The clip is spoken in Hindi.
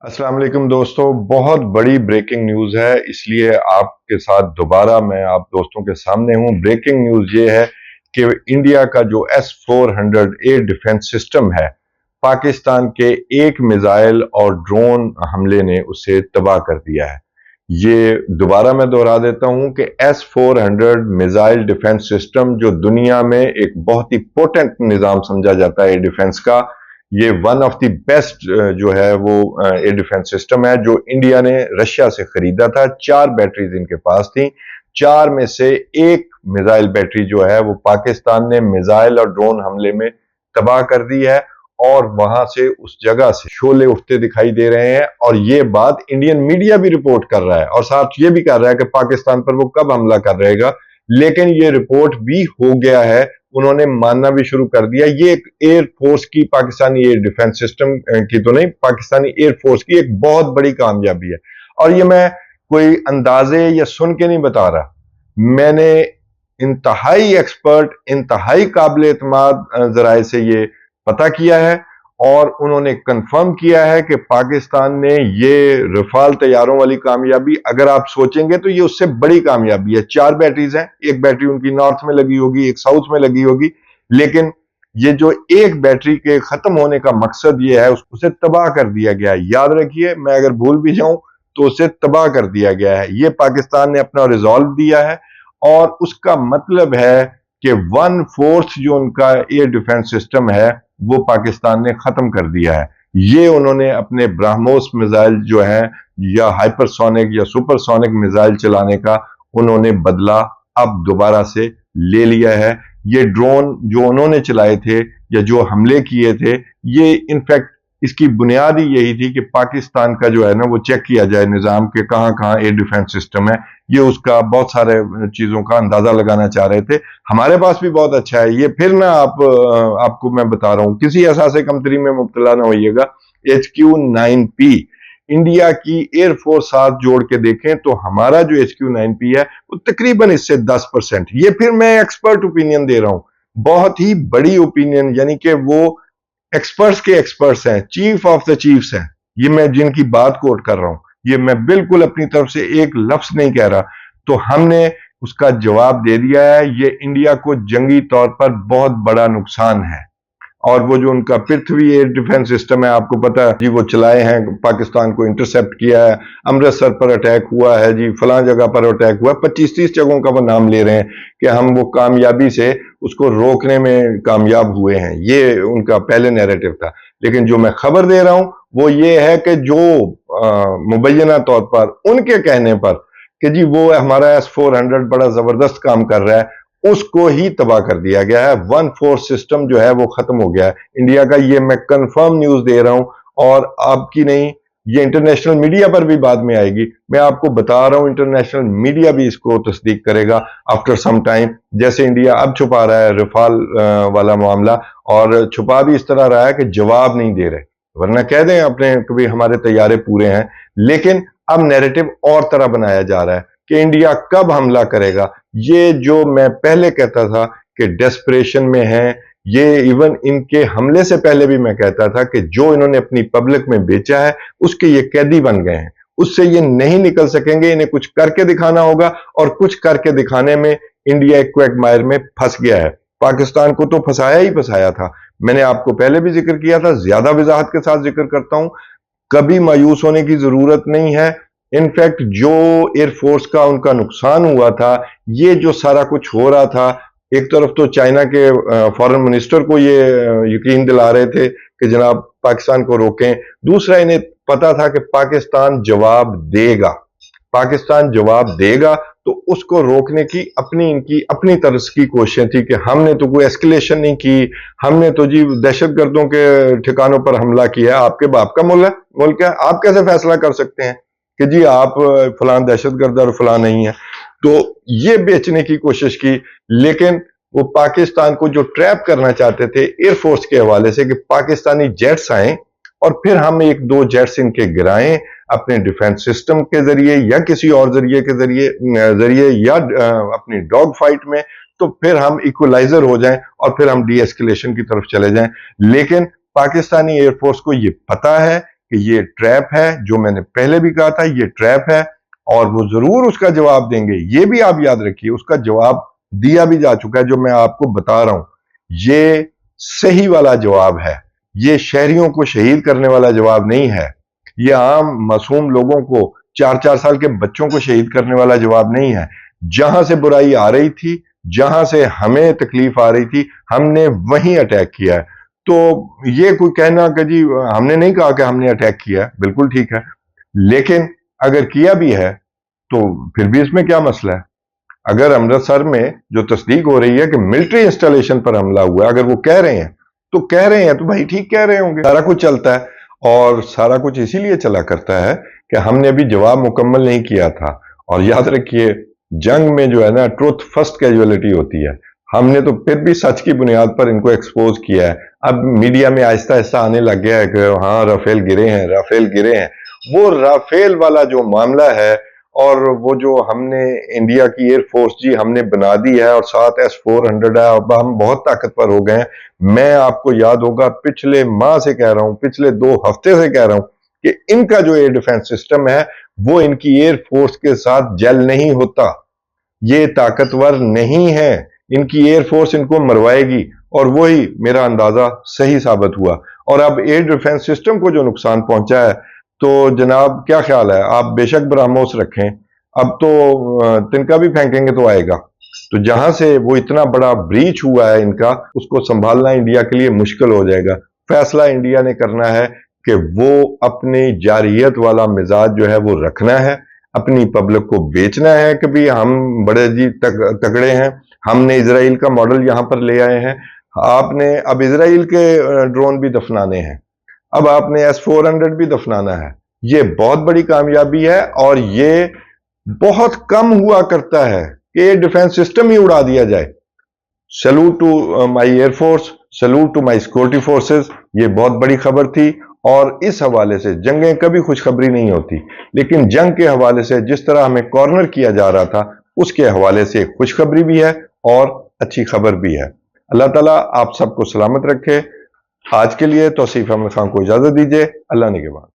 अस्सलाम वालेकुम दोस्तों, बहुत बड़ी ब्रेकिंग न्यूज़ है, इसलिए आपके साथ दोबारा मैं आप दोस्तों के सामने हूँ। ब्रेकिंग न्यूज़ ये है कि इंडिया का जो S-400 एयर डिफेंस सिस्टम है, पाकिस्तान के एक मिसाइल और ड्रोन हमले ने उसे तबाह कर दिया है। ये दोबारा मैं दोहरा देता हूँ कि S-400 मिसाइल डिफेंस सिस्टम जो दुनिया में एक बहुत ही पोटेंट निज़ाम समझा जाता है एयर डिफेंस का, ये वन ऑफ द बेस्ट जो है वो एयर डिफेंस सिस्टम है जो इंडिया ने रशिया से खरीदा था। 4 बैटरीज इनके पास थी। 4 में से एक मिसाइल बैटरी जो है वो पाकिस्तान ने मिसाइल और ड्रोन हमले में तबाह कर दी है और वहां से उस जगह से शोले उठते दिखाई दे रहे हैं। और ये बात इंडियन मीडिया भी रिपोर्ट कर रहा है और साथ ये भी कर रहा है कि पाकिस्तान पर वो कब हमला कर रहेगा। लेकिन ये रिपोर्ट भी हो गया है, उन्होंने मानना भी शुरू कर दिया। ये एक एयरफोर्स की, पाकिस्तानी एयर डिफेंस सिस्टम की तो नहीं, पाकिस्तानी एयरफोर्स की एक बहुत बड़ी कामयाबी है। और ये मैं कोई अंदाजे या सुन के नहीं बता रहा, मैंने इंतहाई एक्सपर्ट, इंतहाई काबिल एतमाद जराए से ये पता किया है और उन्होंने कंफर्म किया है कि पाकिस्तान ने ये रफाल तैयारों वाली कामयाबी, अगर आप सोचेंगे तो ये उससे बड़ी कामयाबी है। 4 बैटरीज हैं, एक बैटरी उनकी नॉर्थ में लगी होगी, एक साउथ में लगी होगी, लेकिन ये जो एक बैटरी के खत्म होने का मकसद ये है, उसे तबाह कर दिया गया है। याद रखिए, मैं अगर भूल भी जाऊं तो उसे तबाह कर दिया गया है। ये पाकिस्तान ने अपना रिजॉल्व दिया है और उसका मतलब है कि 1/4 जो उनका एयर डिफेंस सिस्टम है वो पाकिस्तान ने खत्म कर दिया है। ये उन्होंने अपने ब्रह्मोस मिसाइल जो है या हाइपरसोनिक या सुपरसोनिक मिसाइल चलाने का उन्होंने बदला अब दोबारा से ले लिया है। ये ड्रोन जो उन्होंने चलाए थे या जो हमले किए थे, ये इनफैक्ट इसकी बुनियाद ही यही थी कि पाकिस्तान का जो है ना वो चेक किया जाए निज़ाम के कहाँ कहाँ एयर डिफेंस सिस्टम है। ये उसका बहुत सारे चीज़ों का अंदाज़ा लगाना चाह रहे थे। हमारे पास भी बहुत अच्छा है ये। फिर ना आपको मैं बता रहा हूँ, किसी एहसास कमतरी में मुब्तला ना होइएगा। HQ-9P इंडिया की एयरफोर्स साथ जोड़ के देखें तो हमारा जो HQ-9P है वो तकरीबन इससे 10%। ये फिर मैं एक्सपर्ट ओपिनियन दे रहा हूं, बहुत ही बड़ी ओपिनियन, यानी कि वो एक्सपर्ट्स के एक्सपर्ट्स हैं, चीफ ऑफ द चीफ्स हैं। ये मैं जिनकी बात कोट कर रहा हूं, ये मैं बिल्कुल अपनी तरफ से एक लफ्ज नहीं कह रहा। तो हमने उसका जवाब दे दिया है। ये इंडिया को जंगी तौर पर बहुत बड़ा नुकसान है। और वो जो उनका पृथ्वी एयर डिफेंस सिस्टम है, आपको पता है जी, वो चलाए हैं, पाकिस्तान को इंटरसेप्ट किया है, अमृतसर पर अटैक हुआ है जी, फलां जगह पर अटैक हुआ है, 25-30 जगहों का वो नाम ले रहे हैं कि हम वो कामयाबी से उसको रोकने में कामयाब हुए हैं। ये उनका पहले नैरेटिव था। लेकिन जो मैं खबर दे रहा हूं वो ये है कि जो मुबैना तौर पर उनके कहने पर कि जी वो हमारा S-400 बड़ा जबरदस्त काम कर रहा है, उसको ही तबाह कर दिया गया है। 1/4 सिस्टम जो है वो खत्म हो गया है इंडिया का। ये मैं कंफर्म न्यूज दे रहा हूं और आपकी नहीं, ये इंटरनेशनल मीडिया पर भी बाद में आएगी। मैं आपको बता रहा हूं, इंटरनेशनल मीडिया भी इसको तस्दीक करेगा आफ्टर सम टाइम। जैसे इंडिया अब छुपा रहा है रफाल वाला मामला, और छुपा भी इस तरह रहा है कि जवाब नहीं दे रहे, वरना कह दें अपने कभी हमारे तैयारे पूरे हैं। लेकिन अब नैरेटिव और तरह बनाया जा रहा है कि इंडिया कब हमला करेगा। ये जो मैं पहले कहता था कि डेस्परेशन में है, ये इवन इनके हमले से पहले भी मैं कहता था कि जो इन्होंने अपनी पब्लिक में बेचा है उसके ये कैदी बन गए हैं, उससे ये नहीं निकल सकेंगे। इन्हें कुछ करके दिखाना होगा और कुछ करके दिखाने में इंडिया एक क्वैगमायर में फंस गया है। पाकिस्तान को तो फंसाया ही फंसाया था। मैंने आपको पहले भी जिक्र किया था, ज्यादा वजाहत के साथ जिक्र करता हूं, कभी मायूस होने की जरूरत नहीं है। इनफैक्ट जो एयरफोर्स का उनका नुकसान हुआ था, ये जो सारा कुछ हो रहा था, एक तरफ तो चाइना के फॉरेन मिनिस्टर को ये यकीन दिला रहे थे कि जनाब पाकिस्तान को रोकें, दूसरा इन्हें पता था कि पाकिस्तान जवाब देगा, पाकिस्तान जवाब देगा, तो उसको रोकने की अपनी इनकी अपनी तरफ की कोशिश थी कि हमने तो कोई एस्केलेशन नहीं की, हमने तो जी दहशतगर्दों के ठिकानों पर हमला किया। आपके बाप का मुल्क है, आप कैसे फैसला कर सकते हैं कि जी आप फलां दहशतगर्द और फलां नहीं है। तो ये बेचने की कोशिश की, लेकिन वो पाकिस्तान को जो ट्रैप करना चाहते थे एयरफोर्स के हवाले से कि पाकिस्तानी जेट्स आए और फिर हम 1-2 जेट्स इनके गिराएं अपने डिफेंस सिस्टम के जरिए या किसी और जरिए के जरिए या अपनी डॉग फाइट में, तो फिर हम इक्वलाइजर हो जाएं और फिर हम डी एस्केलेशन की तरफ चले जाएं। लेकिन पाकिस्तानी एयरफोर्स को ये पता है कि ये ट्रैप है, जो मैंने पहले भी कहा था ये ट्रैप है, और वो जरूर उसका जवाब देंगे। ये भी आप याद रखिए, उसका जवाब दिया भी जा चुका है, जो मैं आपको बता रहा हूं ये सही वाला जवाब है। ये शहरियों को शहीद करने वाला जवाब नहीं है। ये आम मासूम लोगों को, 4-4 साल के बच्चों को शहीद करने वाला जवाब नहीं है। जहां से बुराई आ रही थी, जहां से हमें तकलीफ आ रही थी, हमने वहीं अटैक किया है। तो ये कोई कहना कि जी हमने नहीं कहा कि हमने अटैक किया है, बिल्कुल ठीक है, लेकिन अगर किया भी है तो फिर भी इसमें क्या मसला है? अगर अमृतसर में जो तस्दीक हो रही है कि मिलिट्री इंस्टॉलेशन पर हमला हुआ है, अगर वो कह रहे हैं तो कह रहे हैं, तो भाई ठीक कह रहे होंगे। सारा कुछ चलता है, और सारा कुछ इसीलिए चला करता है कि हमने अभी जवाब मुकम्मल नहीं किया था। और याद रखिए, जंग में जो है ना, ट्रुथ फर्स्ट कैजुअलिटी होती है। हमने तो फिर भी सच की बुनियाद पर इनको एक्सपोज किया है। अब मीडिया में आहिस्ता आहिस्ता आने लग गया है कि हाँ राफेल गिरे हैं, राफेल गिरे हैं। वो राफेल वाला जो मामला है, और वो जो हमने इंडिया की एयरफोर्स जी हमने बना दी है, और साथ S-400 है, अब हम बहुत ताकतवर हो गए हैं। मैं आपको याद होगा पिछले माह से कह रहा हूं, पिछले 2 हफ्ते से कह रहा हूं कि इनका जो एयर डिफेंस सिस्टम है वो इनकी एयरफोर्स के साथ जेल नहीं होता। ये ताकतवर नहीं है, इनकी एयरफोर्स इनको मरवाएगी, और वही मेरा अंदाजा सही साबित हुआ। और अब एयर डिफेंस सिस्टम को जो नुकसान पहुंचा है, तो जनाब क्या ख्याल है? आप बेशक ब्रह्मोस रखें, अब तो तिनका भी फेंकेंगे तो आएगा। तो जहां से वो इतना बड़ा ब्रीच हुआ है इनका, उसको संभालना इंडिया के लिए मुश्किल हो जाएगा। फैसला इंडिया ने करना है कि वो अपनी जारियत वाला मिजाज जो है वो रखना है, अपनी पब्लिक को बेचना है कि भी हम बड़े जी तगड़े हैं, हमने इजराइल का मॉडल यहां पर ले आए हैं। आपने अब इजराइल के ड्रोन भी दफनाने हैं, अब आपने S-400 भी दफनाना है। ये बहुत बड़ी कामयाबी है, और ये बहुत कम हुआ करता है कि ये डिफेंस सिस्टम ही उड़ा दिया जाए। Salute to my air force, salute to my security forces. ये बहुत बड़ी खबर थी, और इस हवाले से जंगें कभी खुशखबरी नहीं होती, लेकिन जंग के हवाले से जिस तरह हमें कॉर्नर किया जा रहा था, उसके हवाले से खुशखबरी भी है और अच्छी खबर भी है। अल्लाह ताला आप सबको सलामत रखे। आज के लिए तौसीफ अहमद खान को इजाजत दीजिए। अल्लाह ने के बाद।